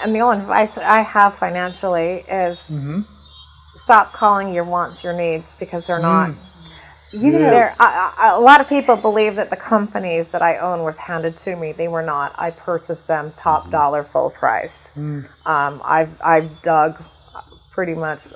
And the only advice that I have financially is stop calling your wants your needs, because they're not. A lot of people believe that the companies that I own was handed to me. They were not. I purchased them top dollar, full price. I've dug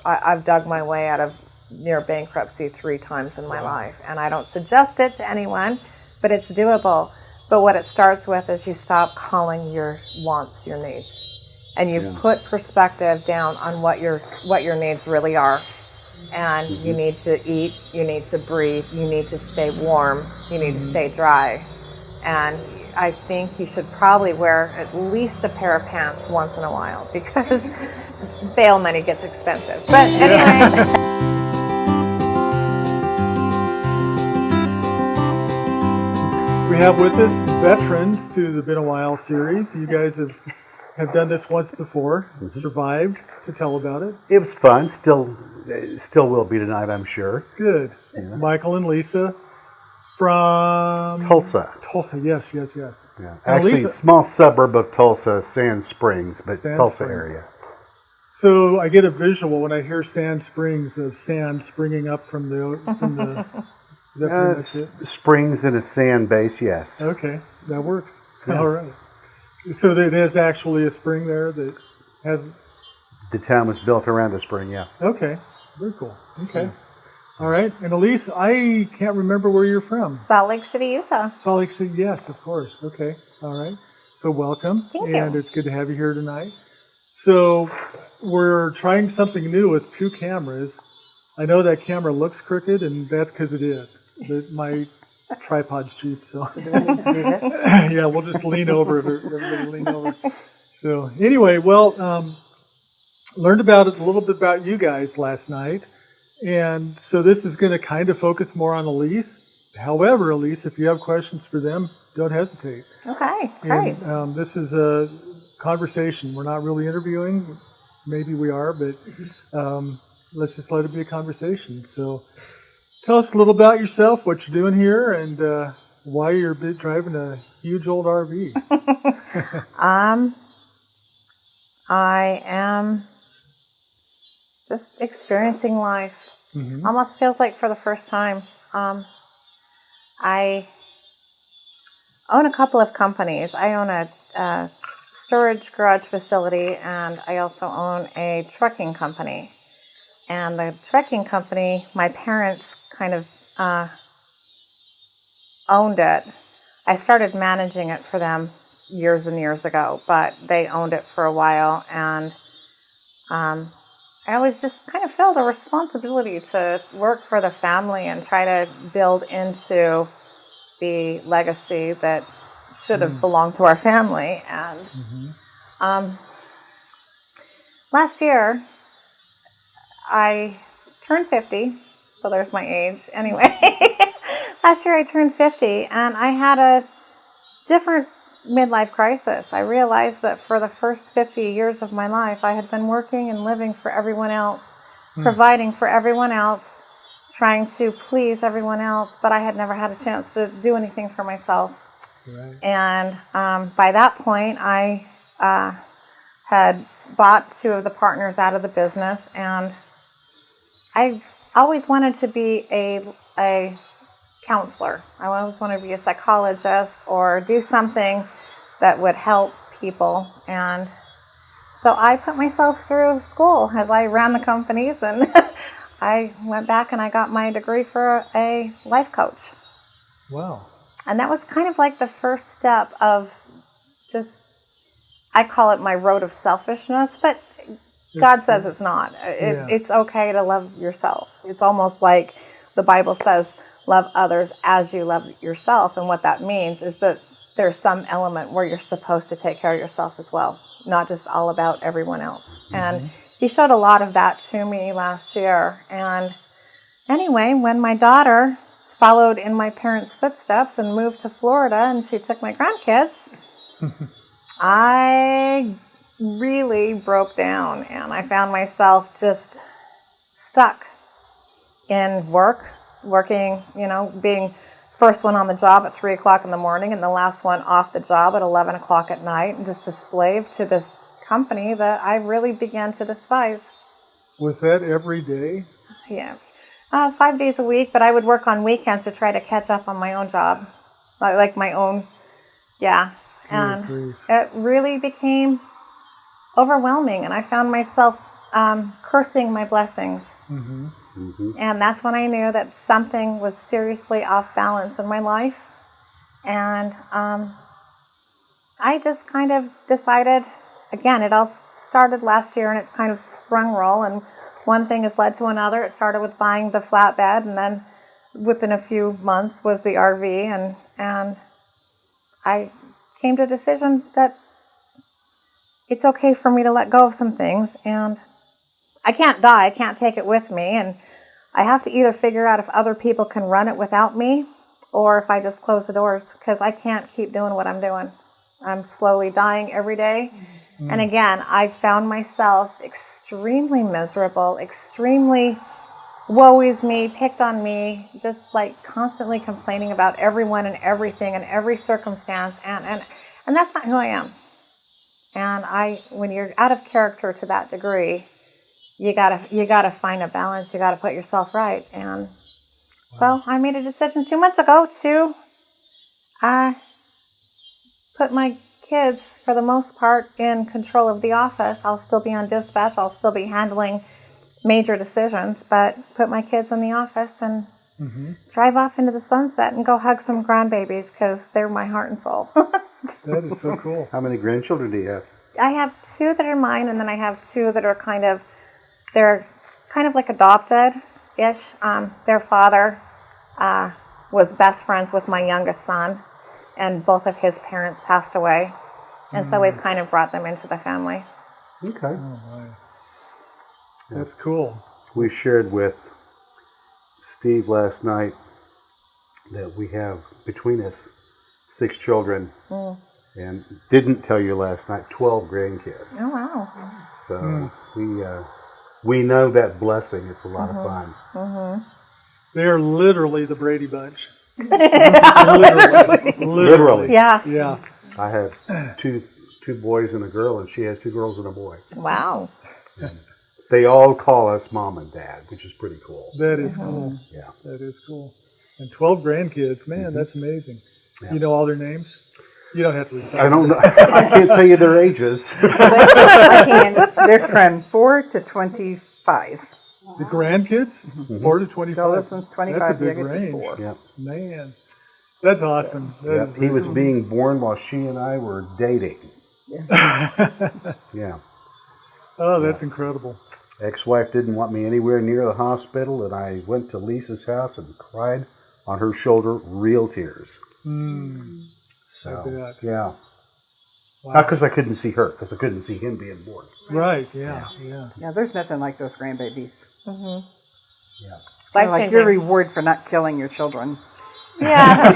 I've dug my way out of near bankruptcy 3 times in my life, and I don't suggest it to anyone, but it's doable. But what it starts with is you stop calling your wants your needs, and you put perspective down on what your needs really are. And you need to eat, you need to breathe, you need to stay warm, you need to stay dry. And I think you should probably wear at least a pair of pants once in a while, because bail money gets expensive. But anyway. We have with us veterans to the Been a While series. You guys have done this once before, survived to tell about it. It was fun. Still will be tonight, I'm sure. Good. Yeah. Michael and Lisa from Tulsa. Tulsa, yes. Yeah. Actually, Lisa, small suburb of Tulsa, Sand Springs, but Tulsa area. So I get a visual when I hear Sand Springs of sand springing up from the. Is that pretty much it? Springs in a sand base, yes. Okay, that works. Yeah. All right. So there's actually a spring there that has. The town was built around a spring, yeah. Okay, very cool. Okay. Yeah. All right. And Elise, I can't remember where you're from. Salt Lake City, Utah. Salt Lake City, yes, of course. Okay. All right. So welcome. Thank you. And it's good to have you here tonight. So we're trying something new with 2 cameras. I know that camera looks crooked, and that's because it is. But my tripod's cheap, so. Yeah, we'll just lean over. Everybody lean over. So anyway, well, learned a little bit about you guys last night. And so this is going to kind of focus more on Elise. However, Elise, if you have questions for them, don't hesitate. Okay, great. And this is a conversation. We're not really interviewing. Maybe we are, but let's just let it be a conversation. So tell us a little about yourself, what you're doing here, and why you're driving a huge old RV. I am just experiencing life. Almost feels like for the first time. I own a couple of companies. I own a storage garage facility, and I also own a trucking company. And the trucking company, my parents kind of owned it. I started managing it for them years and years ago, but they owned it for a while, and I always just kind of felt a responsibility to work for the family and try to build into the legacy that should have belonged to our family. And last year, I turned 50, so there's my age. Anyway, last year I turned 50, and I had a different midlife crisis. I realized that for the first 50 years of my life, I had been working and living for everyone else, providing for everyone else, trying to please everyone else, but I had never had a chance to do anything for myself. Right. And by that point, I had bought 2 of the partners out of the business, and I always wanted to be a counselor. I always wanted to be a psychologist or do something that would help people. And so I put myself through school as I ran the companies, and I went back and I got my degree for a life coach. Wow. And that was kind of like the first step of just, I call it my road of selfishness, but God says it's not. It's okay to love yourself. It's almost like the Bible says, love others as you love yourself. And what that means is that there's some element where you're supposed to take care of yourself as well, not just all about everyone else. And he showed a lot of that to me last year. And anyway, when my daughter followed in my parents' footsteps and moved to Florida, and she took my grandkids, I really broke down, and I found myself just stuck in working, being first one on the job at 3 o'clock in the morning and the last one off the job at 11 o'clock at night, and just a slave to this company that I really began to despise. Was that every day? Yeah. 5 days a week, but I would work on weekends to try to catch up on my own job. Like my own, yeah. And it really became overwhelming, and I found myself cursing my blessings. Mm-hmm. Mm-hmm. And that's when I knew that something was seriously off balance in my life. And I just kind of decided, again, it all started last year and it's kind of sprung roll, and one thing has led to another. It started with buying the flatbed, and then within a few months was the RV, and I came to a decision that it's okay for me to let go of some things, and I can't die, I can't take it with me, and I have to either figure out if other people can run it without me, or if I just close the doors, because I can't keep doing what I'm doing. I'm slowly dying every day. Mm. And again, I found myself extremely miserable, extremely woe is me, picked on me, just like constantly complaining about everyone and everything and every circumstance, and that's not who I am. And when you're out of character to that degree, you gotta find a balance. You gotta put yourself right. And so I made a decision 2 months ago to put my kids, for the most part, in control of the office. I'll still be on dispatch. I'll still be handling major decisions, but put my kids in the office and drive off into the sunset and go hug some grandbabies, because they're my heart and soul. That is so cool. How many grandchildren do you have? I have 2 that are mine, and then I have 2 that are they're kind of like adopted-ish. Their father was best friends with my youngest son, and both of his parents passed away. And so we've kind of brought them into the family. Okay. Oh, my. That's cool. We shared with Steve last night that we have between us 6 children, and didn't tell you last night, 12 grandkids. Oh, wow. So we know that blessing. It's a lot of fun. Mm-hmm. They are literally the Brady Bunch. Literally. Yeah. Yeah. I have two boys and a girl, and she has 2 girls and a boy. Wow. They all call us mom and dad, which is pretty cool. That is cool. Yeah. That is cool. And 12 grandkids, man, that's amazing. Yeah. You know all their names? You don't have to recite. I don't know. I can't tell you their ages. I can. They're from 4 to 25. The grandkids? 4 to 25. No, this one's 25. That's a The big youngest is range. 4. Yeah. Man, that's awesome. That is He was cool. being born while she and I were dating. Yeah. Oh, that's incredible. Ex-wife didn't want me anywhere near the hospital, and I went to Lisa's house and cried on her shoulder, real tears. So, yeah. Wow. Not because I couldn't see her, because I couldn't see him being born. Right, yeah. Yeah, there's nothing like those grandbabies. Mm-hmm. Yeah. It's kind of like your reward for not killing your children. Yeah.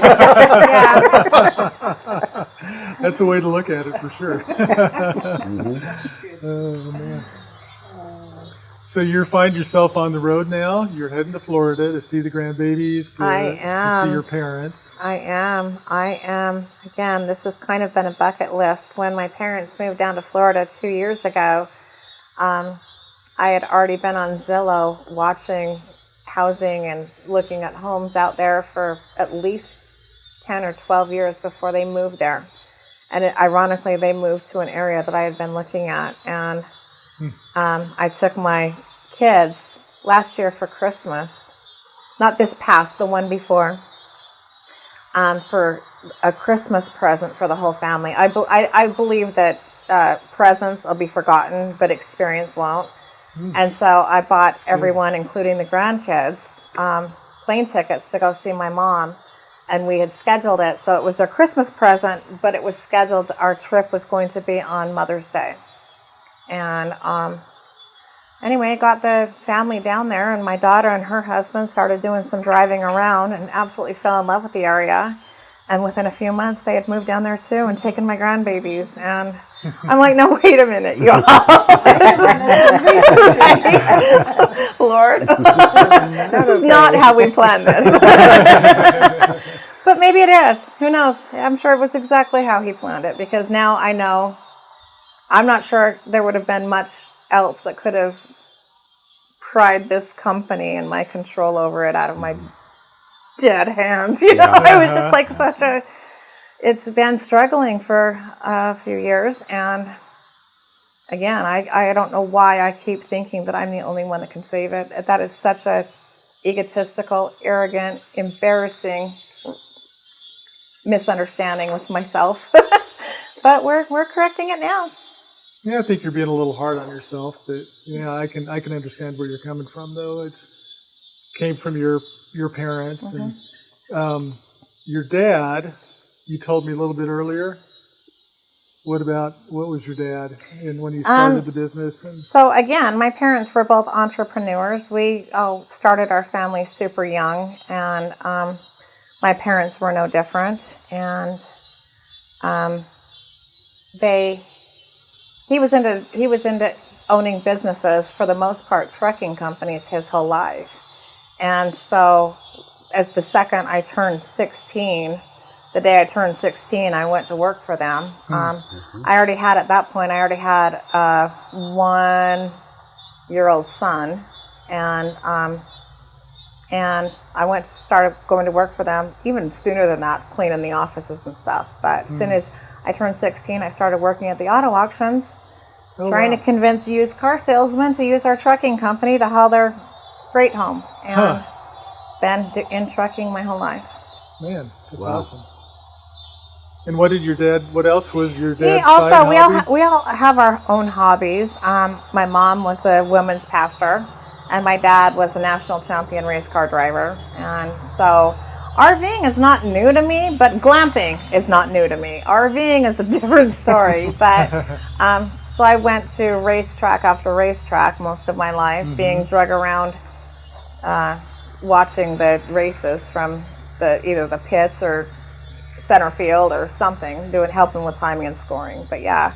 That's the way to look at it, for sure. Oh, man. So you find yourself on the road now? You're heading to Florida to see the grandbabies, to see your parents. I am. Again, this has kind of been a bucket list. When my parents moved down to Florida 2 years ago, I had already been on Zillow watching housing and looking at homes out there for at least 10 or 12 years before they moved there. And ironically, they moved to an area that I had been looking at. And I took my kids last year for Christmas, not this past, the one before, for a Christmas present for the whole family. I believe that presents will be forgotten, but experience won't. And so I bought everyone, including the grandkids, plane tickets to go see my mom. And we had scheduled it, so it was their Christmas present, but it was scheduled, our trip was going to be on Mother's Day. And anyway, I got the family down there, and my daughter and her husband started doing some driving around and absolutely fell in love with the area. And within a few months, they had moved down there too and taken my grandbabies. And I'm like, no, wait a minute, y'all. Lord, this is not how we planned this. But maybe it is. Who knows? I'm sure it was exactly how he planned it, because now I know I'm not sure there would have been much else that could have pried this company and my control over it out of my dead hands. You know, I was just like it's been struggling for a few years. And again, I don't know why I keep thinking that I'm the only one that can save it. That is such a egotistical, arrogant, embarrassing misunderstanding with myself. But we're correcting it now. Yeah, I think you're being a little hard on yourself. But yeah, I can understand where you're coming from, though. It's came from your parents and your dad. You told me a little bit earlier. What was your dad and when you started the business? So again, my parents were both entrepreneurs. We started our family super young, and my parents were no different. And he was into owning businesses, for the most part, trucking companies, his whole life. And so, at the second I turned 16. The day I turned 16, I went to work for them. I already had, at that point, a 1-year-old son, and I started going to work for them even sooner than that, cleaning the offices and stuff. But as soon as I turned 16, I started working at the auto auctions, trying to convince used car salesmen to use our trucking company to haul their freight home, and been in trucking my whole life. Man, that's awesome. And what else was your dad's side hobby? We all have our own hobbies. My mom was a women's pastor, and my dad was a national champion race car driver. And so RVing is not new to me, but glamping is not new to me. RVing is a different story. But so I went to racetrack after racetrack most of my life, being drug around watching the races from either the pits or center field or something, helping with timing and scoring. But yeah,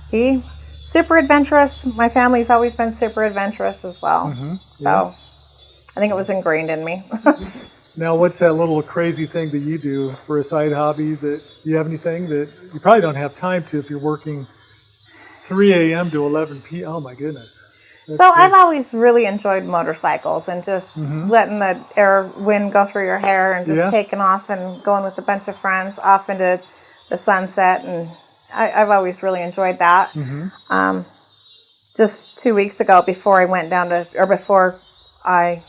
he super adventurous. My family's always been super adventurous as well. So I think it was ingrained in me. Now, what's that little crazy thing that you do for a side hobby? Do you have anything that you probably don't have time to if you're working 3 a.m. to 11 p.m.? Oh my goodness. So I've always really enjoyed motorcycles and just letting the wind go through your hair and just taking off and going with a bunch of friends off into the sunset. And I've always really enjoyed that. Just 2 weeks ago, before I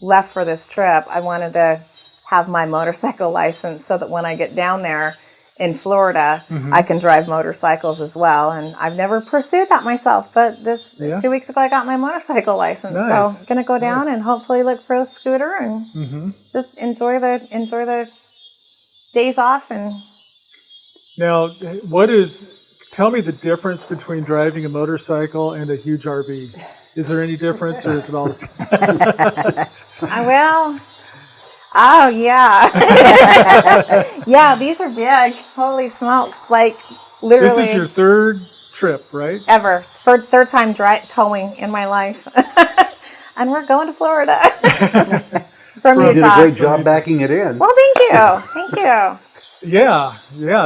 left for this trip, I wanted to have my motorcycle license so that when I get down there in Florida, I can drive motorcycles as well. And I've never pursued that myself, but 2 weeks ago I got my motorcycle license. So I'm gonna go down and hopefully look for a scooter and just enjoy the days off. And now, tell me the difference between driving a motorcycle and a huge RV. Is there any difference, or is it all the same? Oh, yeah. Yeah, these are big. Holy smokes. Like, literally. This is your third trip, right? Ever. Third time towing in my life. And we're going to Florida. From You Utah. did a great job backing it in. Well, thank you. Thank you. Yeah,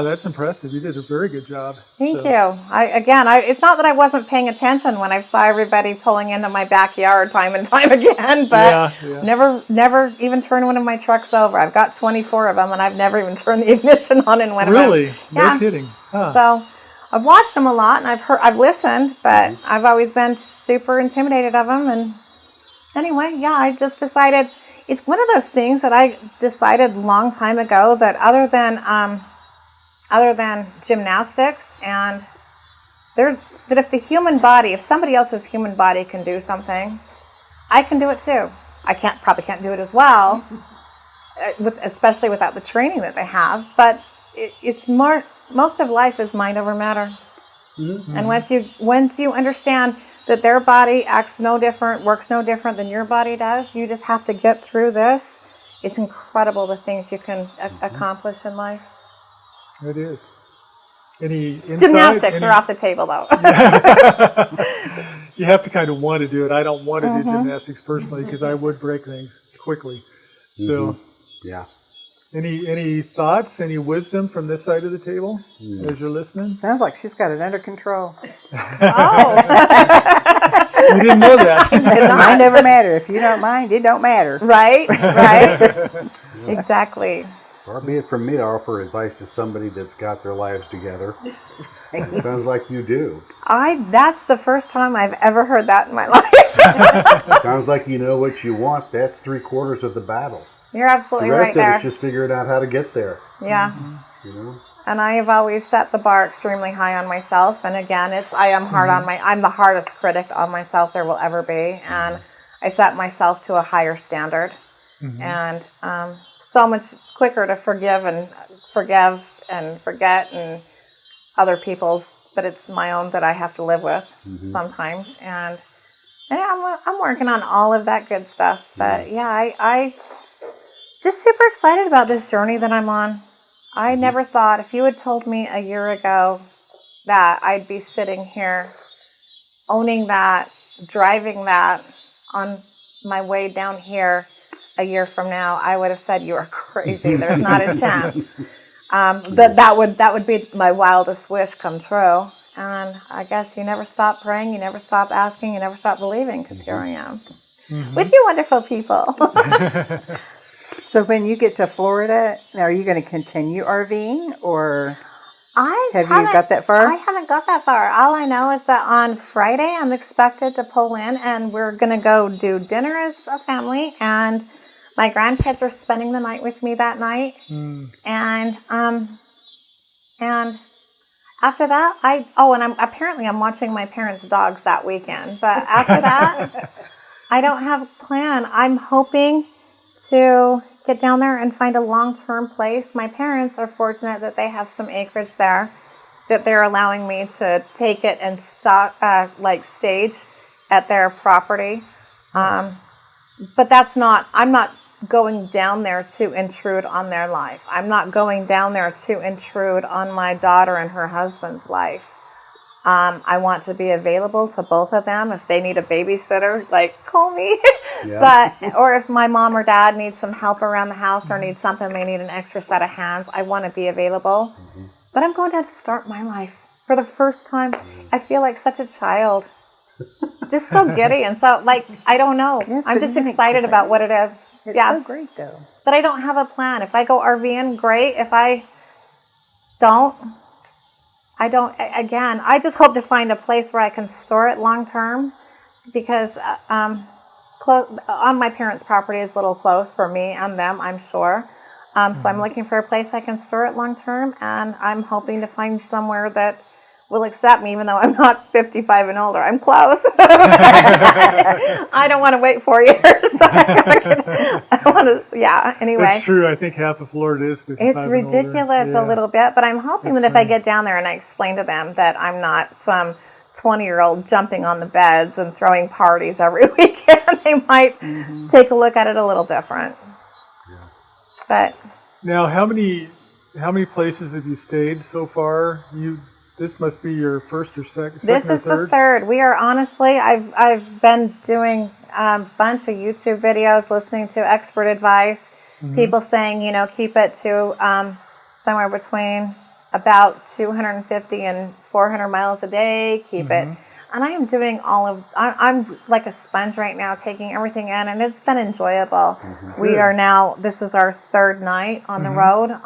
that's impressive. You did a very good job. Thank you. It's not that I wasn't paying attention when I saw everybody pulling into my backyard time and time again, but never even turned one of my trucks over. I've got 24 of them, and I've never even turned the ignition on in one of them. Really? No kidding. Huh. So I've watched them a lot, and I've listened, but I've always been super intimidated of them. And anyway, I just decided. It's one of those things that I decided a long time ago that other than gymnastics and that if somebody else's human body can do something, I can do it too. I probably can't do it as well, especially without the training that they have. But it's most of life is mind over matter. And once you understand that their body acts no different, works no different than your body does, you just have to get through this. It's incredible the things you can accomplish in life. It is. Any insight? Gymnastics are off the table, though. You have to kind of want to do it. I don't want to do gymnastics personally because I would break things quickly. So, Any thoughts, any wisdom from this side of the table as you're listening? Sounds like she's got it under control. Oh. You didn't know that. Mine never matter. If you don't mind, it don't matter. Right. Exactly. Far be it from me to offer advice to somebody that's got their lives together. It sounds like you do. That's the first time I've ever heard that in my life. Sounds like you know what you want. That's 3/4 of the battle. You're absolutely The right rest there. of it's just figuring out how to get there. Yeah. You know? And I have always set the bar extremely high on myself. And again, I'm the hardest critic on myself there will ever be. And I set myself to a higher standard. And so much quicker to forgive and forget and other people's, but it's my own that I have to live with sometimes. And yeah, I'm working on all of that good stuff. But yeah, I just super excited about this journey that I'm on. I never thought, if you had told me a year ago that I'd be sitting here owning that, driving that on my way down here a year from now, I would have said you are crazy. There's not a chance. That would be my wildest wish come true. And I guess you never stop praying, you never stop asking, you never stop believing, because here I am with you wonderful people. So when you get to Florida, are you going to continue RVing, or have you got that far? I haven't got that far. All I know is that on Friday I'm expected to pull in, and we're going to go do dinner as a family, and my grandkids are spending the night with me that night. And after that, I'm watching my parents' dogs that weekend. But after that, I don't have a plan. I'm hoping to get down there and find a long-term place. My parents are fortunate that they have some acreage there that they're allowing me to take it and stage at their property. But I'm not going down there to intrude on their life. I'm not going down there to intrude on my daughter and her husband's life. I want to be available to both of them. If they need a babysitter, call me. Or if my mom or dad needs some help around the house or needs something, they need an extra set of hands, I want to be available. But I'm going to have to start my life. For the first time, I feel like such a child. Just so giddy and so, I don't know. Yes, I'm just excited about what it is. It's so great, though. But I don't have a plan. If I go RVing, great. If I don't, again, I just hope to find a place where I can store it long term, because on my parents' property is a little close for me and them, I'm sure. So I'm looking for a place I can store it long term, and I'm hoping to find somewhere that will accept me, even though I'm not 55 and older. I'm close. I don't want to wait 4 years. Anyway. That's true. I think half of Florida is 55 It's and ridiculous older. a little bit, but I'm hoping that if I get down there and I explain to them that I'm not some 20-year-old jumping on the beds and throwing parties every weekend, they might take a look at it a little different. Yeah. But now, how many places have you stayed so far? This must be your first or second this or is third? the third. We are honestly, I've been doing a bunch of YouTube videos, listening to expert advice, people saying, keep it to somewhere between about 250 and 400 miles a day, keep it. And I am doing I'm like a sponge right now, taking everything in, and it's been enjoyable. We are now, this is our third night on the road.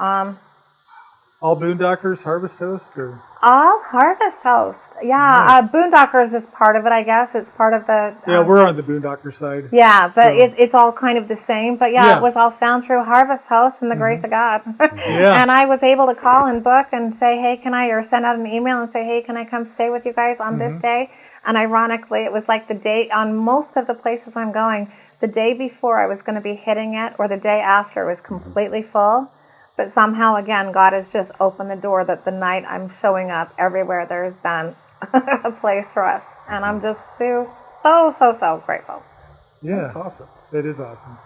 All Boondockers, Harvest Host, or? All Harvest Host. Yeah, Nice. Boondockers is part of it, I guess. It's part of the... Yeah, we're on the Boondocker side. Yeah, but So- it's all kind of the same. But yeah, it was all found through Harvest Host and the grace of God. Yeah. And I was able to call and book and say, hey, or send out an email and say, hey, can I come stay with you guys on this day? And ironically, it was like the day, on most of the places I'm going, the day before I was going to be hitting it, or the day after was completely full. But somehow, again, God has just opened the door that the night I'm showing up everywhere, there's been a place for us. And I'm just so grateful. Yeah, That's awesome. that is awesome.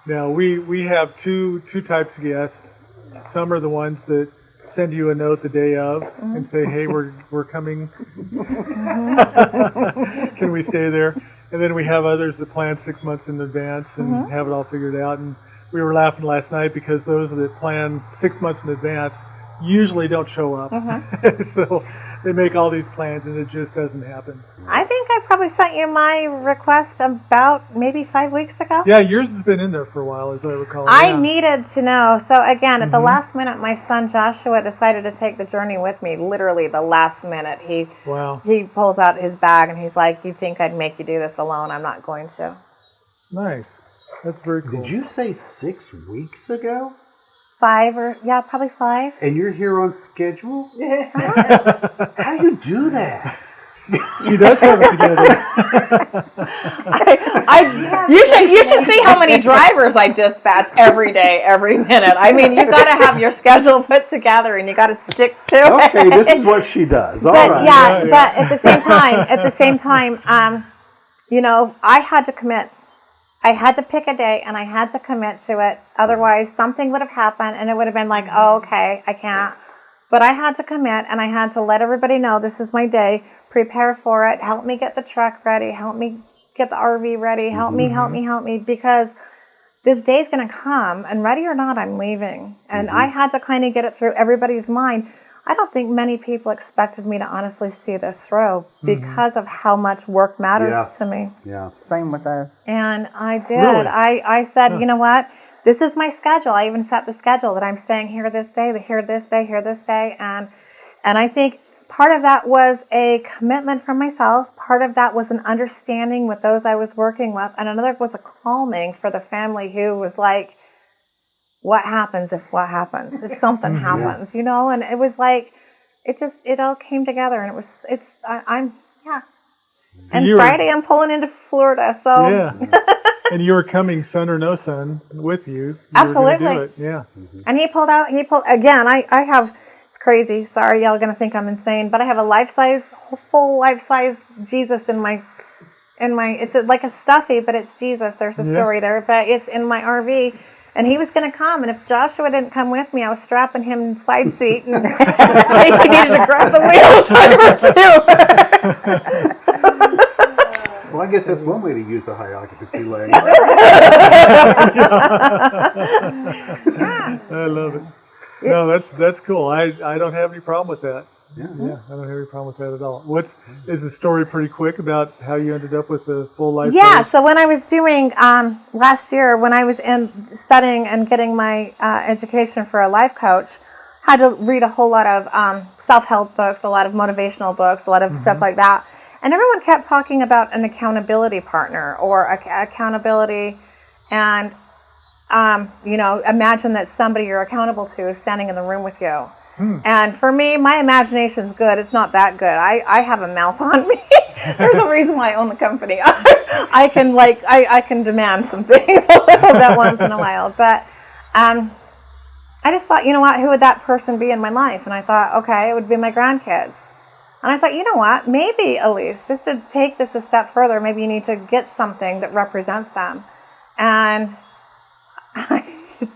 Now, we have two types of guests. Some are the ones that send you a note the day of and say, hey, we're coming. Can we stay there? And then we have others that plan 6 months in advance and have it all figured out. And we were laughing last night because those that plan 6 months in advance usually don't show up. So they make all these plans and it just doesn't happen. I think I probably sent you my request about maybe 5 weeks ago. Yeah, yours has been in there for a while, as I recall. I needed to know. So again, at the last minute, my son Joshua decided to take the journey with me. Literally the last minute. He pulls out his bag and he's like, "You think I'd make you do this alone? I'm not going to." Nice. That's very cool. Did you say 6 weeks ago? 5 or probably 5. And you're here on schedule? How do you do that? She does have it together. You should see how many drivers I dispatch every day, every minute. I mean, you got to have your schedule put together, and you got to stick to it. Okay, this is what she does. All but, right. Yeah, but at the same time, you know, I had to commit. I had to pick a day, and I had to commit to it. Otherwise, something would have happened, and it would have been like, "Oh, okay, I can't." But I had to commit, and I had to let everybody know this is my day. Prepare for it. Help me get the truck ready. Help me get the RV ready. Help me, because this day's going to come, and ready or not, I'm leaving. And I had to kind of get it through everybody's mind. I don't think many people expected me to honestly see this through because of how much work matters to me. Yeah. Same with us. And I did. Really? I said, you know what? This is my schedule. I even set the schedule that I'm staying here this day, here this day, here this day. And I think part of that was a commitment from myself. Part of that was an understanding with those I was working with. And another was a calming for the family who was like, what happens if something happens, you know? And it was like, it all came together, and So and Friday I'm pulling into Florida, so. Yeah. And you were coming, son or no son, with you. Absolutely. Were gonna do it. Yeah. And he pulled again, I have, it's crazy, sorry, y'all are going to think I'm insane, but I have a full life-size Jesus in my, it's like a stuffy, but it's Jesus. There's a story there, but it's in my RV. And he was going to come, and if Joshua didn't come with me, I was strapping him in the side seat, and in case he needed to grab the wheels, Well, I guess that's one way to use the high occupancy lane. I love it. No, that's cool. I don't have any problem with that. Yeah, I don't have any problem with that at all. Is the story pretty quick about how you ended up with the full life? Yeah, so when I was doing, last year, when I was studying and getting my education for a life coach, I had to read a whole lot of self-help books, a lot of motivational books, a lot of stuff like that. And everyone kept talking about an accountability partner or accountability, and, you know, imagine that somebody you're accountable to is standing in the room with you. And for me, my imagination's good. It's not that good. I have a mouth on me. There's a reason why I own the company. I can demand some things a little bit once in a while. But I just thought, you know what, who would that person be in my life? And I thought, okay, it would be my grandkids. And I thought, you know what, maybe, Elise, just to take this a step further, maybe you need to get something that represents them. And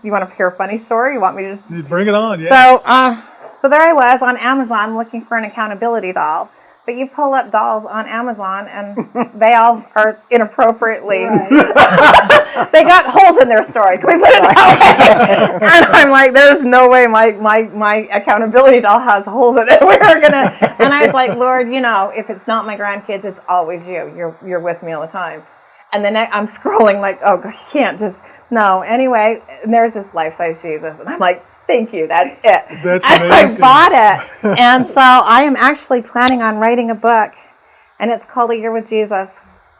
you want to hear a funny story? You want me to just... Bring it on, yeah. So there I was on Amazon looking for an accountability doll. But you pull up dolls on Amazon, and they all are inappropriately... They got holes in their story. Can we put it that way? And I'm like, there's no way my accountability doll has holes in it. And I was like, Lord, you know, if it's not my grandkids, it's always you. You're with me all the time. And then I'm scrolling like, oh, you can't just... No, anyway, and there's this life-size Jesus, and I'm like, thank you, that's it. That's and I bought it. And so I am actually planning on writing a book, and it's called A Year with Jesus.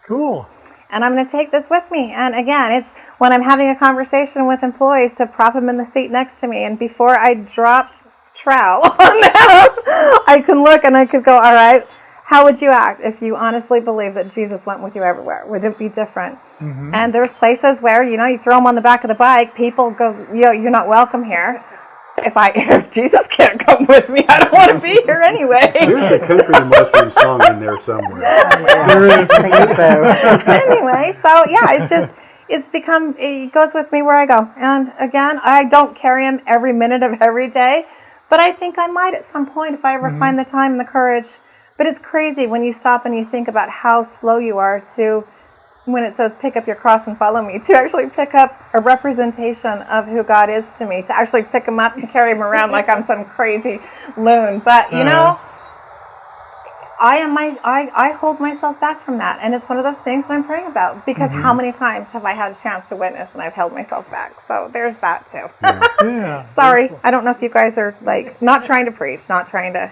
Cool. And I'm going to take this with me. And again, it's when I'm having a conversation with employees to prop them in the seat next to me, and before I drop trowel on them, I can look and I could go, all right, how would you act if you honestly believe that Jesus went with you everywhere? Would it be different? And there's places where, you know, you throw them on the back of the bike, people go, you're not welcome here. If Jesus can't come with me, I don't want to be here anyway. There's a country and western song in there somewhere. There is. Anyway, so yeah, it goes with me where I go. And again, I don't carry him every minute of every day, but I think I might at some point if I ever find the time and the courage. But it's crazy when you stop and you think about how slow you are to when it says pick up your cross and follow me, to actually pick up a representation of who God is to me, to actually pick him up and carry him around like I'm some crazy loon. But you know, I hold myself back from that, and it's one of those things that I'm praying about, because how many times have I had a chance to witness and I've held myself back? So there's that too. Yeah. Sorry, I don't know if you guys are like not trying to preach, not trying to.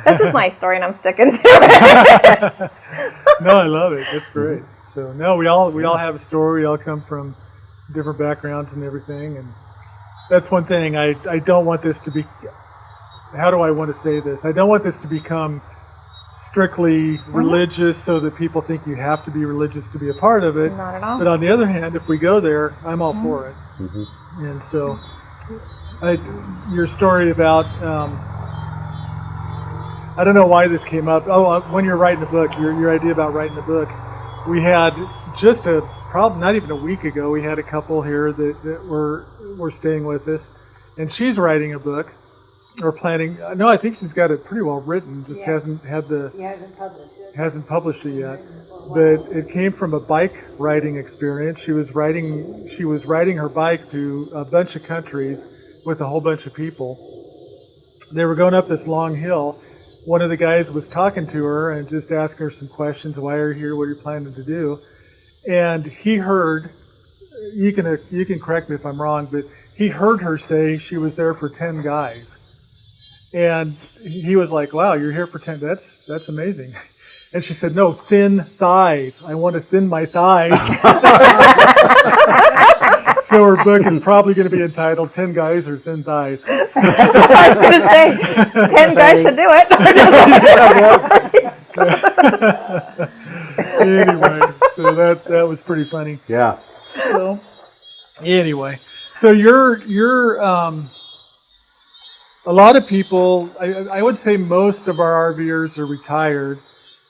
This is my story, and I'm sticking to it. No, I love it. That's great. So no, we all have a story. We all come from different backgrounds and everything, and that's one thing. I don't want this to be. How do I want to say this? I don't want this to become strictly religious, so that people think you have to be religious to be a part of it. Not at all. But on the other hand, if we go there, I'm all for it. And so, your story about. I don't know why this came up. Oh, when you're writing a book, your idea about writing a book. We had just not even a week ago, we had a couple here that were staying with us, and she's writing a book, or planning. No, I think she's got it pretty well written. Just hasn't published it yet. But it came from a bike riding experience. She was riding her bike to a bunch of countries with a whole bunch of people. They were going up this long hill. One of the guys was talking to her and just asking her some questions. Why are you here? What are you planning to do? And he heard, you can correct me if I'm wrong, but he heard her say she was there for 10 guys. And he was like, wow, you're here for 10. That's amazing. And she said, no, thin thighs. I want to thin my thighs. So her book is probably going to be entitled 10 Guys or Thin Thighs. I was going to say, 10 guys should do it. Anyway, so that was pretty funny. Yeah. So anyway, so you're a lot of people, I would say most of our RVers are retired,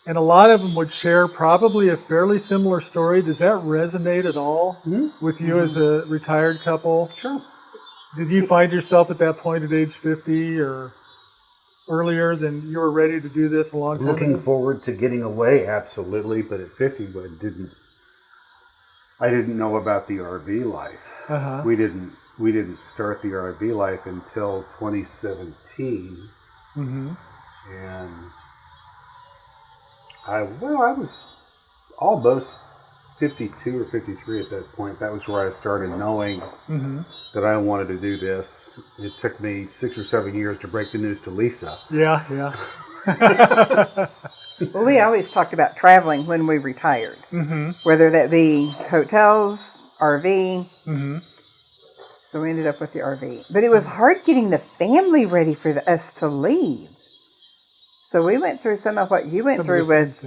and a lot of them would share probably a fairly similar story. Does that resonate at all with you as a retired couple? Sure. Did you find yourself at that point at age 50 or earlier than you were ready to do this a long time Looking ago? forward to getting away, absolutely, but at 50, I didn't know about the RV life. Uh-huh. We didn't start the RV life until 2017, and I was almost 52 or 53 at that point. That was where I started knowing that I wanted to do this. It took me 6 or 7 years to break the news to Lisa. Yeah. Well, we always talked about traveling when we retired, whether that be hotels, RV. So we ended up with the RV. But it was hard getting the family ready for us to leave. So we went through some of what you went through with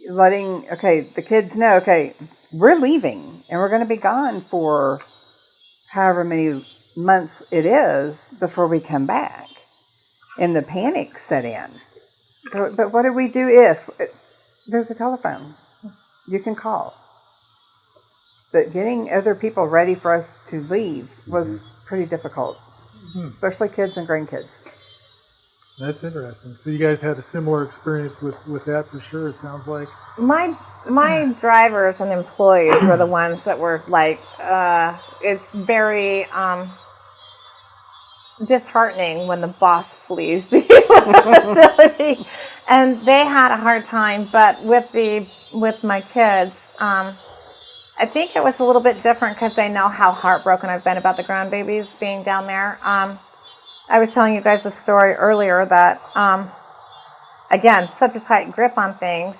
letting, the kids know, we're leaving and we're going to be gone for however many months it is before we come back. And the panic set in. But what do we do if there's a telephone? You can call. But getting other people ready for us to leave was pretty difficult, especially kids and grandkids. That's interesting. So you guys had a similar experience with that for sure, it sounds like. My drivers and employees were the ones that were like, it's very disheartening when the boss flees the facility. And they had a hard time, but with my kids, I think it was a little bit different because they know how heartbroken I've been about the grandbabies being down there. I was telling you guys a story earlier that, again, such a tight grip on things.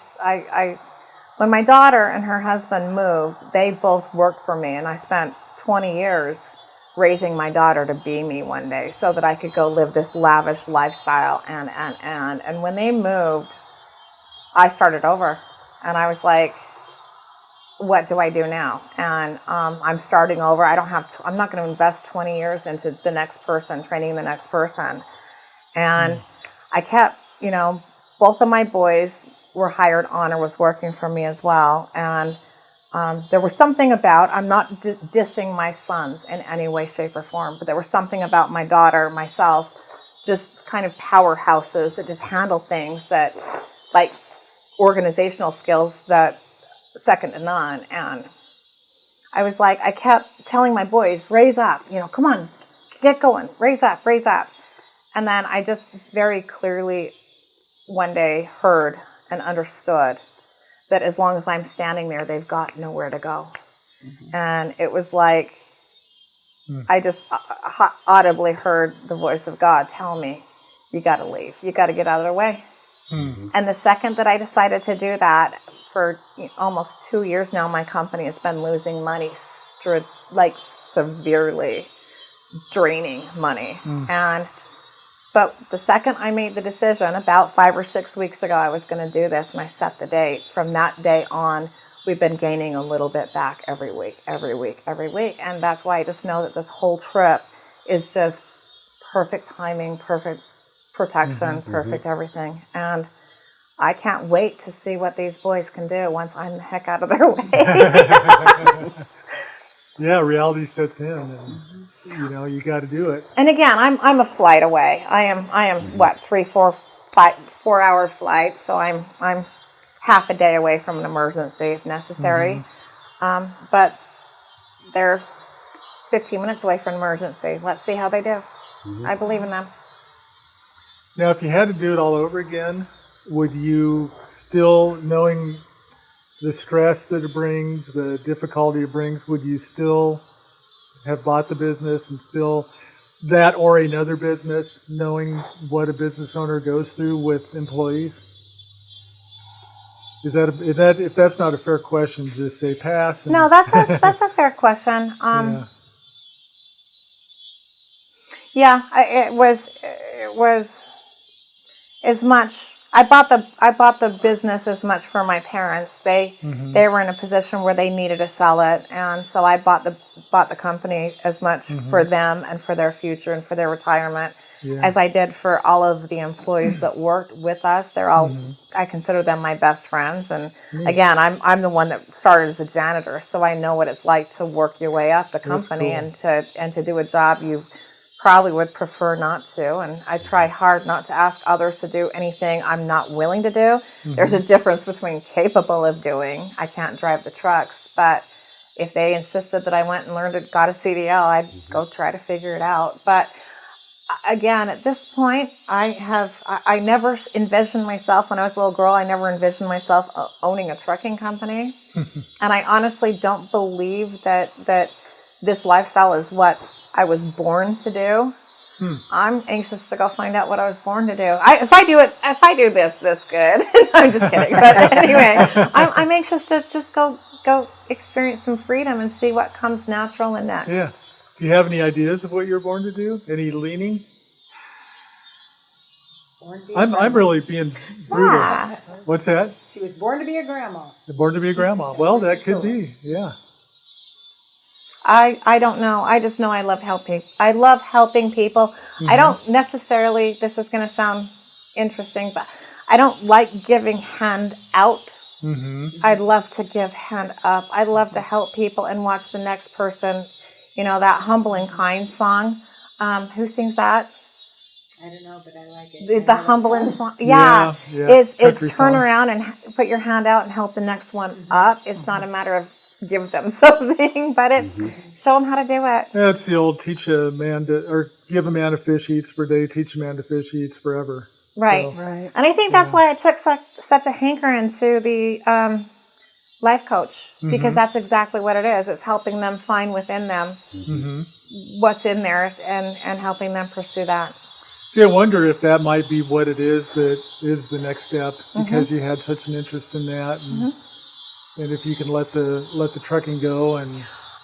When my daughter and her husband moved, they both worked for me, and I spent 20 years raising my daughter to be me one day so that I could go live this lavish lifestyle. And when they moved, I started over, and I was like, what do I do now? And I'm starting over. I'm not going to invest 20 years into the next person, training the next person. And I kept, both of my boys were hired on or was working for me as well. And there was something about, I'm not dissing my sons in any way, shape, or form, but there was something about my daughter, myself, just kind of powerhouses that just handle things that, like organizational skills that second to none. And I was like, I kept telling my boys, raise up, come on, get going, raise up, raise up. And then I just very clearly one day heard and understood that as long as I'm standing there, they've got nowhere to go. And it was like, I just audibly heard the voice of God tell me, you got to leave. You got to get out of their way. And the second that I decided to do that, for almost 2 years now, my company has been losing money, like severely draining money. But the second I made the decision, about 5 or 6 weeks ago, I was going to do this, and I set the date. From that day on, we've been gaining a little bit back every week. And that's why I just know that this whole trip is just perfect timing, perfect protection, perfect everything. And I can't wait to see what these boys can do once I'm the heck out of their way. Yeah, reality sets in, and you got to do it. And again, I'm a flight away. I am what, 4 hour flight, so I'm half a day away from an emergency if necessary. But they're 15 minutes away from an emergency. Let's see how they do. I believe in them. Now, if you had to do it all over again, would you still, knowing the stress that it brings, the difficulty it brings, would you still have bought the business and still that or another business, knowing what a business owner goes through with employees? Is that if that's not a fair question, just say pass? No, that's a fair question. It was as much. I bought the business as much for my parents. They were in a position where they needed to sell it, and so I bought the company as much for them and for their future and for their retirement as I did for all of the employees that worked with us. They're all I consider them my best friends, and again, I'm the one that started as a janitor, so I know what it's like to work your way up the company and to do a job you probably would prefer not to. And I try hard not to ask others to do anything I'm not willing to do. There's a difference between capable of doing. I can't drive the trucks, but if they insisted that I went and got a CDL, I'd go try to figure it out. But again, at this point, I never envisioned myself, when I was a little girl, I never envisioned myself owning a trucking company. And I honestly don't believe that this lifestyle is what I was born to do. I'm anxious to go find out what I was born to do. If I do this good. I'm just kidding. But anyway, I'm anxious to just go experience some freedom and see what comes natural and next. Yeah. Do you have any ideas of what you're born to do? Any leaning? I'm really being brutal. Yeah. What's that? She was born to be a grandma. Born to be a grandma. Well, that could be. Yeah. I don't know. I just know I love helping. I love helping people. I don't necessarily, this is going to sound interesting, but I don't like giving hand out. I'd love to give hand up. I'd love to help people and watch the next person, that Humble and Kind song. Who sings that? I don't know, but I like it. The Humble and Kind. Yeah. It's Country turn song. Around and put your hand out and help the next one up. It's not a matter of give them something, but it's show them how to do it. That's the old give a man a fish, he eats for a day, teach a man to fish, he eats forever. Right. So, Right. And I think that's why I took such a hankering to the life coach, because that's exactly what it is. It's helping them find within them what's in there and helping them pursue that. See, I wonder if that might be what it is that is the next step, because you had such an interest in that, and if you can let the trucking go, and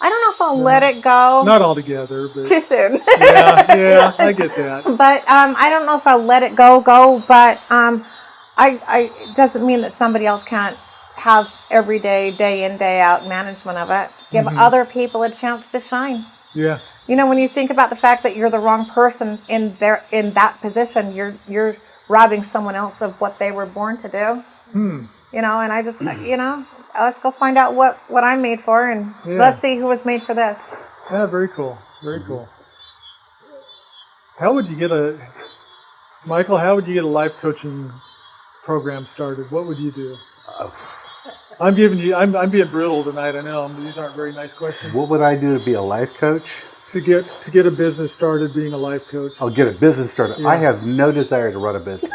I don't know if I'll let it go. Not altogether, but Too soon. yeah, I get that. But I don't know if I'll let it go. But I doesn't mean that somebody else can't have every day in, day out management of it. Give other people a chance to shine. Yeah. When you think about the fact that you're the wrong person in that position, you're robbing someone else of what they were born to do. And I just, let's go find out what I'm made for, and let's see who was made for this. Yeah, very cool. Very cool. How would you get a life coaching program started? What would you do? I'm being brutal tonight. I know these aren't very nice questions. What would I do to be a life coach? To get a business started, being a life coach. I'll get a business started. Yeah. I have no desire to run a business.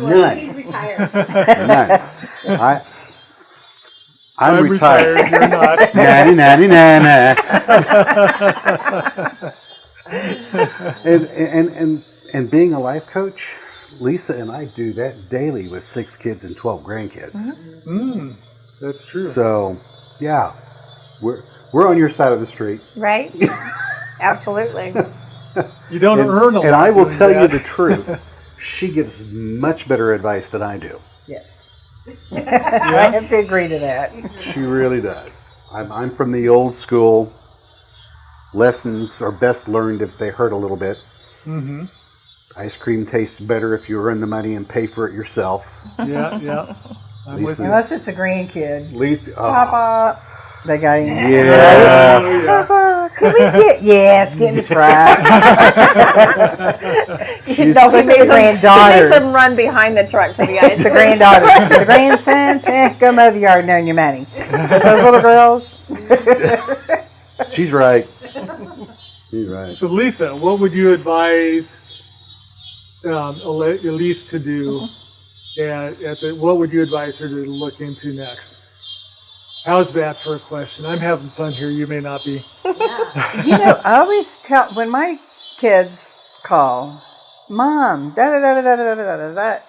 None. He's retired. None. I'm retired. You're not. Natty. And being a life coach, Lisa and I do that daily with 6 kids and 12 grandkids. That's true. So, yeah, we're on your side of the street. Right? Absolutely. You don't earn a lot. And I will doing tell that. you the truth. She gives much better advice than I do. Yes. I have to agree to that. She really does. I'm from the old school. Lessons are best learned if they hurt a little bit. Mm-hmm. Ice cream tastes better if you earn the money and pay for it yourself. Yeah. I'm with you. Unless it's a grandkid. Papa. They got him. Yeah. Papa, can we get? Yes, get in the truck. No, it's the He granddaughters. makes them run behind the truck for the ice It's the cream. granddaughters. The grandsons, go mow the yard and earn your money. Those little girls. She's right. She's right. So Lisa, what would you advise Elise to do? What would you advise her to look into next? How's that for a question? I'm having fun here. You may not be. I always tell when my kids call, Mom, da-da-da-da-da-da-da-da.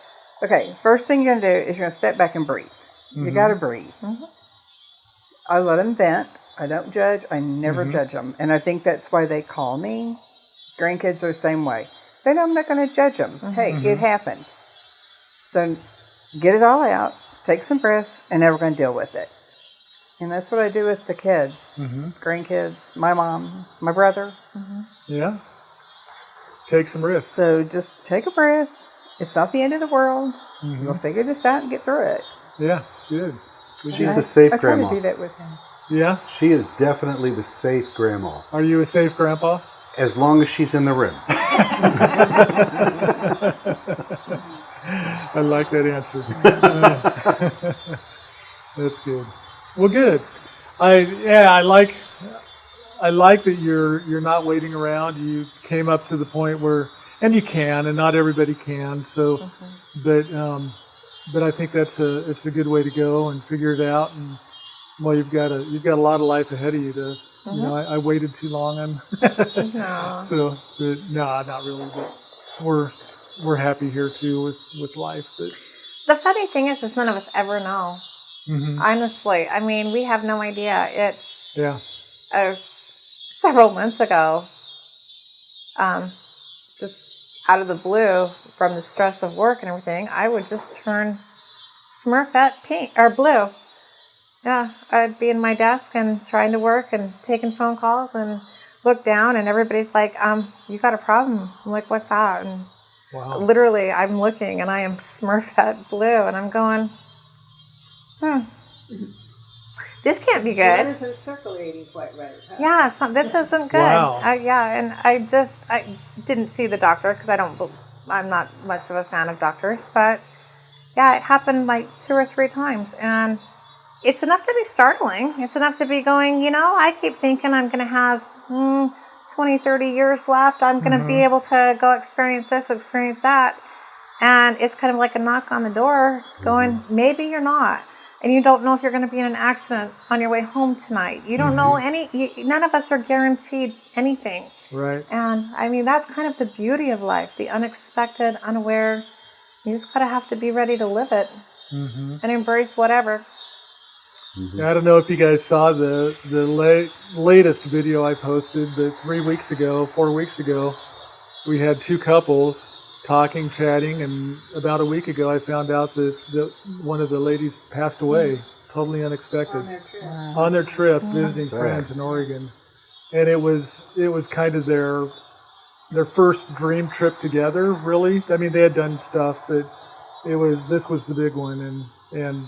Okay, first thing you're going to do is you're going to step back and breathe. You got to breathe. I let them vent. I don't judge. I never judge them. And I think that's why they call me. Grandkids are the same way. They know I'm not going to judge them. Hey, it happened. So get it all out. Take some breaths, and then we're going to deal with it. And that's what I do with the kids, grandkids, my mom, my brother. Yeah. Take some risks. So just take a breath. It's not the end of the world. We'll figure this out and get through it. Yeah, good. She's the safe I try grandma. to do that with him. Yeah? She is definitely the safe grandma. Are you a safe grandpa? As long as she's in the room. I like that answer. That's good. Well, good. I like that you're not waiting around. You came up to the point where, and you can, and not everybody can. So, but I think it's a good way to go and figure it out. And well, you've got a lot of life ahead of you. I waited too long. No. So, but no, not really. But we're happy here too with life. But The funny thing is none of us ever know. Honestly, I mean, we have no idea. Several months ago, just out of the blue, from the stress of work and everything, I would just turn Smurfette pink or blue. Yeah, I'd be in my desk and trying to work and taking phone calls and look down and everybody's like, you got a problem. I'm like, what's that? And literally, I'm looking and I am Smurfette blue and I'm going, this can't be good. That isn't circulating quite right. Huh? Yeah, this isn't good. Wow. And I didn't see the doctor because I'm not much of a fan of doctors, but yeah, it happened like 2 or 3 times, and it's enough to be startling. It's enough to be going, I keep thinking I'm going to have 20, 30 years left. I'm going to be able to go experience this, experience that, and it's kind of like a knock on the door going, maybe you're not. And you don't know if you're going to be in an accident on your way home tonight. You don't know none of us are guaranteed anything. right. And I mean, that's kind of the beauty of life, the unexpected, unaware. You just gotta have to be ready to live it and embrace whatever. I don't know if you guys saw the latest video I posted, but 4 weeks ago, we had 2 couples talking, chatting, and about a week ago I found out that one of the ladies passed away, totally unexpected, on their trip visiting friends in Oregon. And it was kind of their first dream trip together, really. I mean, they had done stuff, but this was the big one, and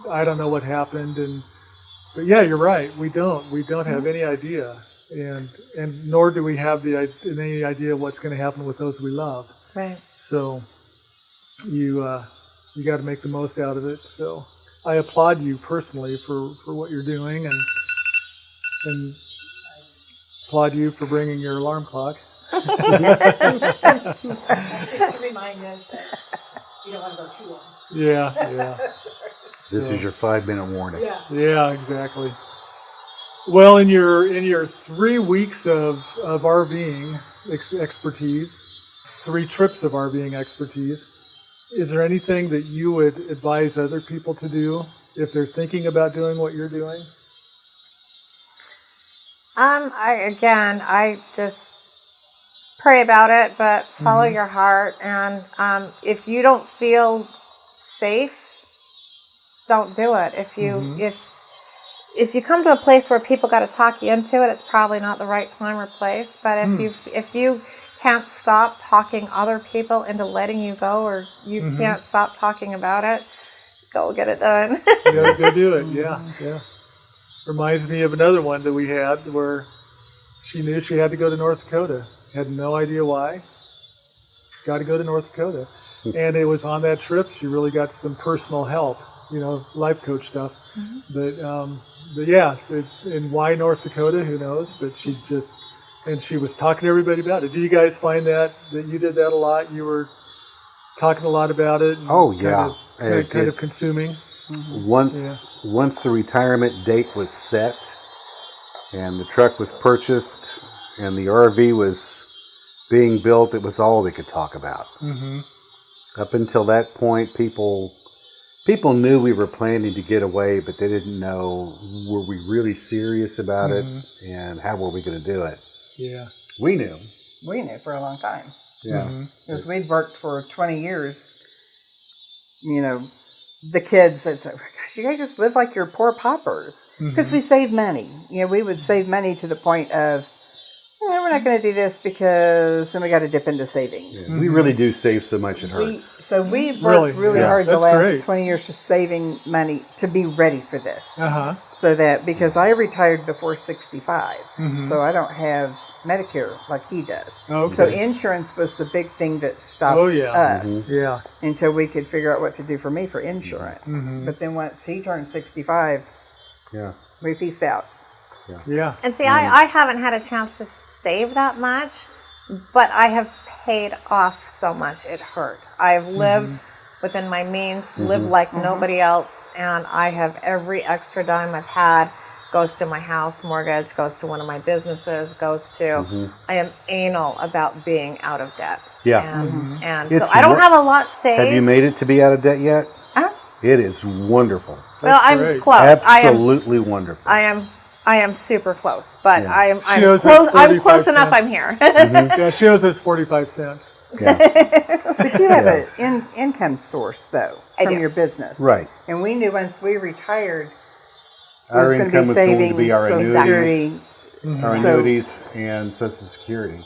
I don't know what happened, but yeah, you're right. We don't have any idea, and nor do we have any idea what's going to happen with those we love. Right. So you got to make the most out of it. So I applaud you personally for what you're doing, and applaud you for bringing your alarm clock. Just to remind us that you don't want to go too long. Yeah. This is your 5-minute warning. Yeah. Yeah, exactly. Well, in your 3 weeks of RVing expertise, 3 trips of RVing expertise, is there anything that you would advise other people to do if they're thinking about doing what you're doing? I just pray about it, but follow your heart. And if you don't feel safe, don't do it. If you come to a place where people got to talk you into it, it's probably not the right time or place. But if you can't stop talking other people into letting you go, or you can't stop talking about it, go get it done. Go do it. Yeah. Reminds me of another one that we had where she knew she had to go to North Dakota. Had no idea why. Got to go to North Dakota. And it was on that trip she really got some personal help, life coach stuff. But yeah, and why North Dakota, who knows? But she was talking to everybody about it. Do you guys find that you did that a lot? You were talking a lot about it? Oh, yeah. Kind of consuming? Once the retirement date was set and the truck was purchased and the RV was being built, it was all we could talk about. Up until that point, people knew we were planning to get away, but they didn't know, were we really serious about it, and how were we going to do it? Yeah. We knew. We knew for a long time. Yeah. Because we'd worked for 20 years, the kids said, gosh, you guys just live like you're poor paupers. Because we saved money. We would save money to the point of, we're not going to do this because then we got to dip into savings. Yeah. We really do save so much it hurts. So we worked really hard the That's last great. 20 years just saving money to be ready for this. So that, because I retired before 65, so I don't have Medicare like he does. Okay. So insurance was the big thing that stopped us Yeah. until we could figure out what to do for me for insurance. But then once he turned 65, we pieced out. Yeah. And see, I haven't had a chance to save that much, but I have paid off so much it hurt. I've lived within my means, lived like nobody else, and I have every extra dime I've had goes to my house mortgage, goes to one of my businesses, goes to, I am anal about being out of debt. Yeah. And so I don't have a lot saved. Have you made it to be out of debt yet? It is wonderful. Well, I'm close. Absolutely wonderful. I am super close, but I'm owes close. us I'm close 45 enough. cents. I'm here. Yeah, she owes us 45 cents. Yeah. But you have an income source, though, from your business. Right. And we knew once we retired, Our was going to income be was going to savings, be our Social annuities, Security. our annuities and Social Security.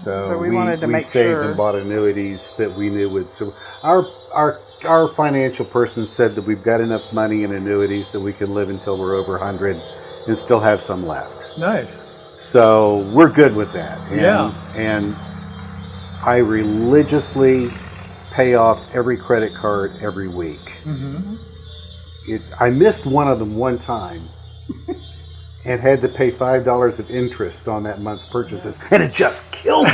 So we wanted to make saved sure. and bought annuities that we knew would. So our financial person said that we've got enough money in annuities that we can live until we're over 100 and still have some left. Nice. So we're good with that. And I religiously pay off every credit card every week. I missed one of them one time and had to pay $5 of interest on that month's purchases, and it just killed me.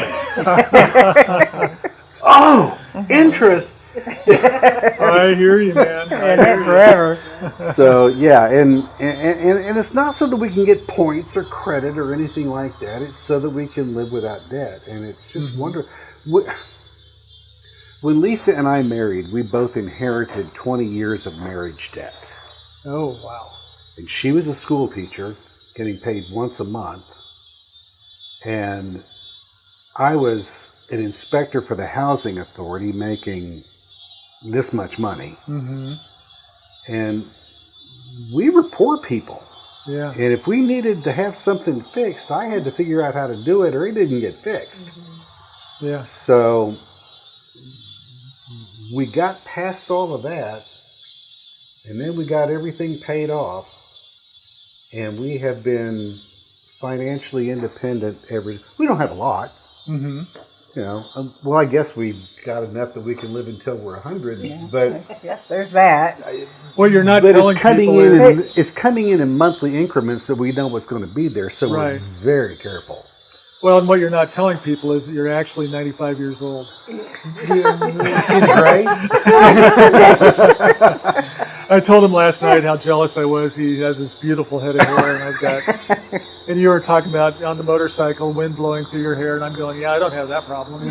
Interest. I hear you, man. And it forever. So yeah, and it's not so that we can get points or credit or anything like that. It's so that we can live without debt, and it's just wonderful. When Lisa and I married, we both inherited 20 years of marriage debt. Oh, wow. And she was a school teacher, getting paid once a month, and I was an inspector for the housing authority, making this much money. And we were poor people. Yeah. And if we needed to have something fixed, I had to figure out how to do it or it didn't get fixed. Yeah. So we got past all of that, and then we got everything paid off, and we have been financially independent we don't have a lot, you know, well, I guess we got enough that we can live until we're 100, but Yeah, there's that. What you're not but telling it's coming people in is, it's coming in monthly increments that we know what's going to be there, so we're Right. very careful. well, and what you're not telling people is that you're actually 95 years old. She's great. I told him last night how jealous I was. He has this beautiful head of hair, and I've got. And you were talking about on the motorcycle, wind blowing through your hair, and I'm going, yeah, I don't have that problem.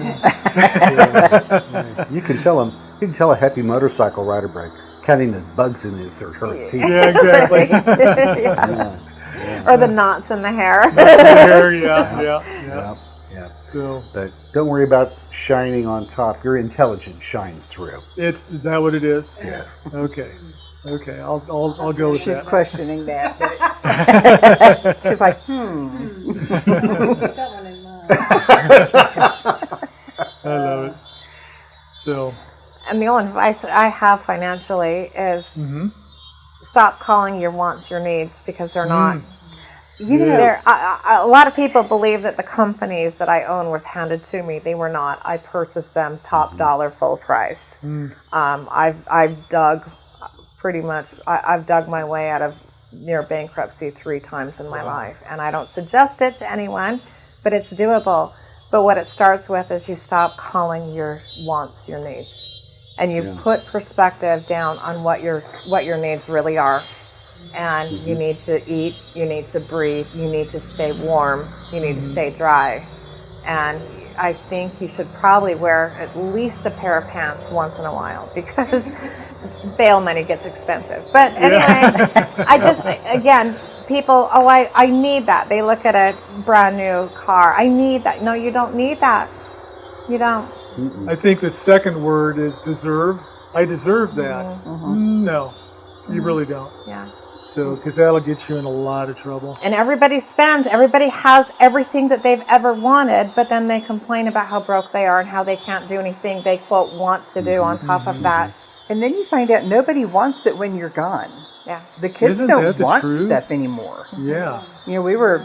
You can tell him. You can tell a happy motorcycle rider by counting the bugs in his or her teeth. Yeah, exactly. Yeah. Or the knots in the hair. Yeah. So But don't worry about shining on top. Your intelligence shines through. is that what it is? Yeah. Okay. I'll go with She's that. questioning that. She's like, Put that one in mind. I love it. So, And the only advice that I have financially is stop calling your wants your needs, because they're not. you know, A lot of people believe that the companies that I own was handed to me. They were not. I purchased them top dollar, full price. I've dug pretty much. I've dug my way out of near bankruptcy 3 times in my life, and I don't suggest it to anyone, but it's doable. But what it starts with is you stop calling your wants your needs, and you put perspective down on what your needs really are. And you need to eat, you need to breathe, you need to stay warm, you need to stay dry. And I think you should probably wear at least a pair of pants once in a while, because bail money gets expensive. But anyway, I just, again, people, I need that. They look at a brand new car. I need that. No, you don't need that. You don't. I think the second word is deserve. I deserve that. No, you really don't. Yeah. So, because that'll get you in a lot of trouble. And everybody has everything that they've ever wanted, but then they complain about how broke they are and how they can't do anything they, quote, want to do on top of that. and then you find out nobody wants it when you're gone. Yeah. The kids Isn't that don't the want truth? stuff anymore. Yeah. You know, we were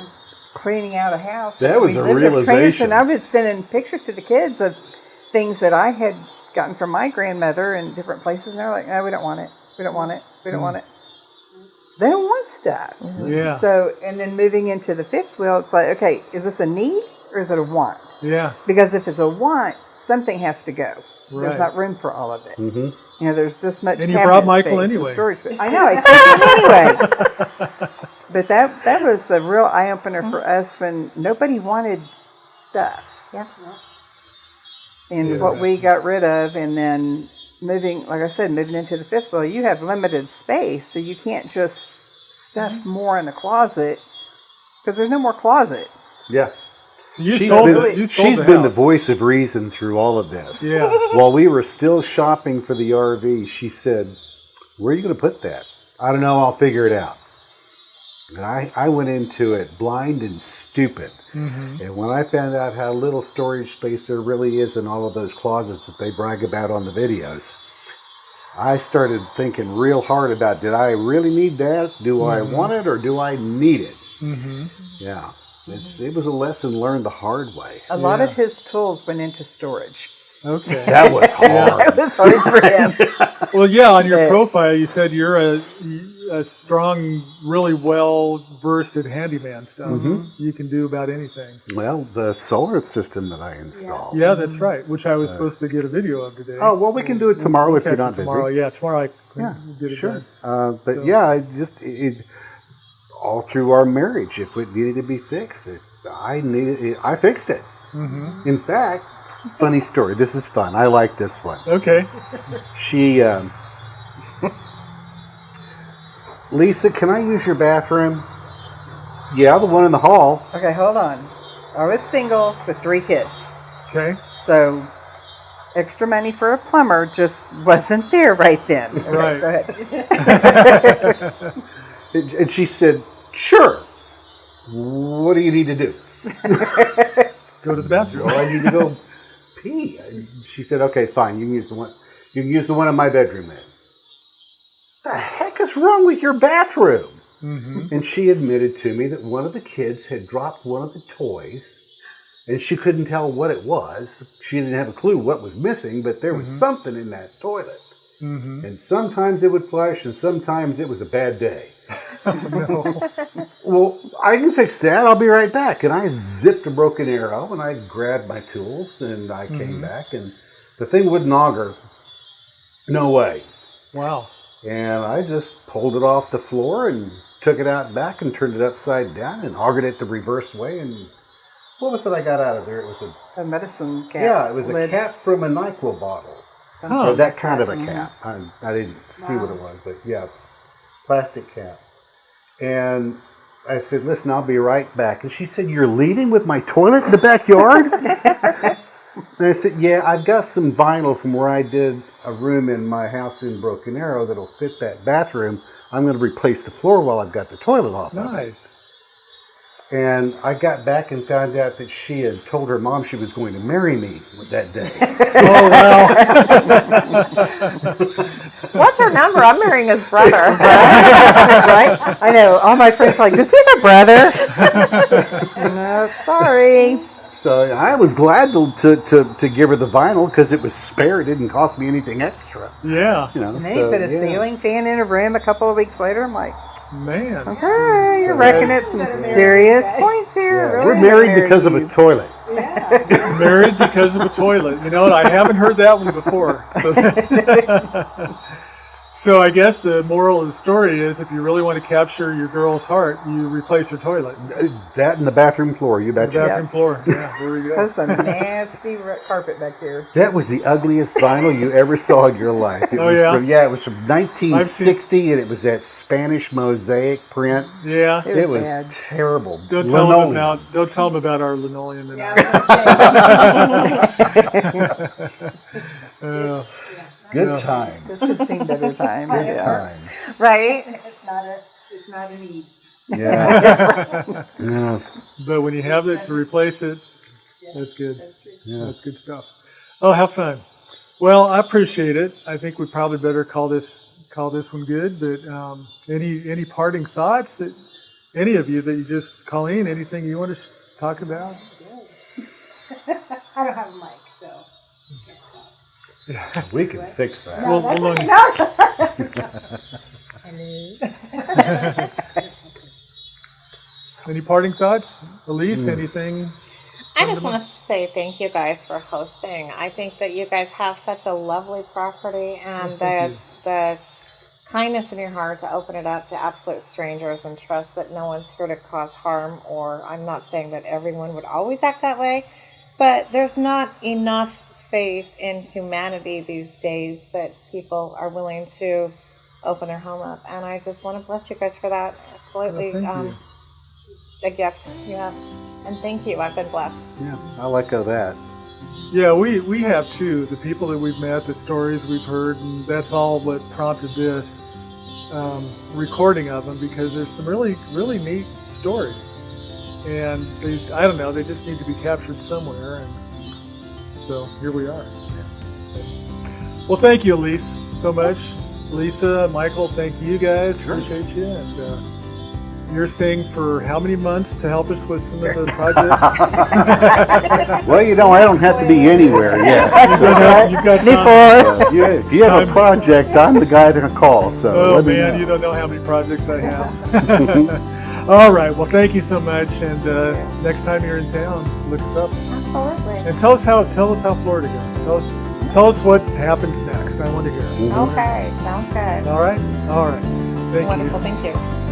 cleaning out a house. That was we a lived at Cranston, realization. and I was sending pictures to the kids of things that I had gotten from my grandmother in different places, and they're like, "No, we don't want it. We don't want it. We don't want it." They don't want stuff. Yeah. So, and then moving into the fifth wheel, it's like, okay, is this a need or is it a want? Yeah. Because if it's a want, something has to go. Right. There's not room for all of it. Mm-hmm. You know, there's this much. And you cabinet brought Michael space and anyway. storage space. I know, I took him anyway. But that was a real eye opener for us when nobody wanted stuff. Yeah. And what we got rid of, and then moving, like I said, moving into the fifth wheel, you have limited space, so you can't just stuff more in the closet because there's no more closet. Yeah. So you She's sold been, it. You sold she's the been the house. voice of reason through all of this. Yeah. While we were still shopping for the RV, she said, "Where are you going to put that?" "I don't know. I'll figure it out." And I went into it blind and stupid. And when I found out how little storage space there really is in all of those closets that they brag about on the videos, I started thinking real hard about, did I really need that? Do I want it, or do I need it? Yeah. It was a lesson learned the hard way. A lot of his tools went into storage. Okay. That was hard. That was hard for him. Well, yeah, on your profile, you said you're a strong, really well-versed in handyman stuff. You can do about anything. Well, the solar system that I installed. Yeah, that's right, which I was supposed to get a video of today. Oh, well, we can do it tomorrow if you're Catch it not busy. tomorrow. Yeah, tomorrow I can get it Sure. done. But So- yeah, all through our marriage, if it needed to be fixed, I fixed it. In fact, funny story. This is fun. I like this one. Okay. She, Lisa, can I use your bathroom? Yeah, the one in the hall. Okay, hold on. I was single with 3 kids. Okay. So extra money for a plumber just wasn't there right then. Okay, Right. Go ahead. And she said, "Sure. What do you need to do?" Go to the bathroom. "Oh, I need to go pee." She said, "Okay, fine. You can use the one. You can use the one in my bedroom then." "The heck is wrong with your bathroom?" And she admitted to me that one of the kids had dropped one of the toys and she couldn't tell what it was. She didn't have a clue what was missing, but there was something in that toilet. And sometimes it would flush, and sometimes it was a bad day. Well, I can fix that. I'll be right back. And I zipped a broken arrow, and I grabbed my tools, and I came back, and the thing wouldn't auger. No way. Wow. And I just pulled it off the floor and took it out back and turned it upside down and augered it the reverse way. And what was it I got out of there? It was A medicine cap. yeah, it was a lid. cap from a NyQuil bottle. Oh. Or that kind of a cap. I didn't see what it was, but yeah, plastic cap. And I said, listen, I'll be right back. And she said, you're leaving with my toilet in the backyard? And I said, yeah, I've got some vinyl from where I did a room in my house in Broken Arrow that'll fit that bathroom. I'm going to replace the floor while I've got the toilet off. Nice. And I got back and found out that she had told her mom she was going to marry me that day. Oh, wow. What's her number? I'm marrying his brother. Right? I know. All my friends are like, does he have a brother? No, sorry. So I was glad to give her the vinyl because it was spare. It didn't cost me anything extra. Yeah. You know, And then so, you put a yeah. ceiling fan in a room a couple of weeks later. I'm like, Man. okay, you're reckoning at some serious points here. Yeah, Really we're married married because of a you. toilet. Yeah. Married because of a toilet. You know, and I haven't heard that one before. So, that's so I guess the moral of the story is if you really want to capture your girl's heart, you replace her toilet. That and the bathroom floor, you The betcha. bathroom floor. Yeah, there we go. There's some nasty carpet back here. That was the ugliest vinyl you ever saw in your life. It Oh, was yeah? From, it was from 1960, and it was that Spanish mosaic print. Yeah. It was bad. terrible. Don't tell them about our linoleum tonight. Good time. This had seen better times. Good Yeah. time. Right? It's not a need. Yeah. Yeah. But when you have it to replace it, that's good. Yeah. That's good stuff. Oh, have fun. Well, I appreciate it. I think we probably better call this one good. But any parting thoughts that any of you that you just Colleen, anything you want to talk about? I don't have a mic, so. We can fix that. Well, any parting thoughts, Elise? Anything? I just want to say thank you guys for hosting. I think that you guys have such a lovely property, and the kindness in your heart to open it up to absolute strangers and trust that no one's here to cause harm. Or I'm not saying that everyone would always act that way, but there's not enough faith in humanity these days that people are willing to open their home up. And I just want to bless you guys for that. Absolutely. Thank you. A gift you have. And thank you. I've been blessed. Yeah, I'll echo that. Yeah, we have too. The people that we've met, the stories we've heard, and that's all what prompted this recording of them, because there's some really, really neat stories. And I don't know, they just need to be captured somewhere. And so here we are. Well, thank you, Elise, so much. Lisa, Michael, thank you guys. Appreciate you. And you're staying for how many months to help us with some of the projects? Well, I don't have to be anywhere yet. So, You've got time. if you have a project, I'm the guy to call. So Oh let me man, know. you don't know how many projects I have. All right, well, thank you so much. And next time you're in town, look us up Absolutely. and tell us how Florida goes. Tell us what happens next. I want to hear. Okay. Sounds good. All right. Thank Wonderful. you. Thank you.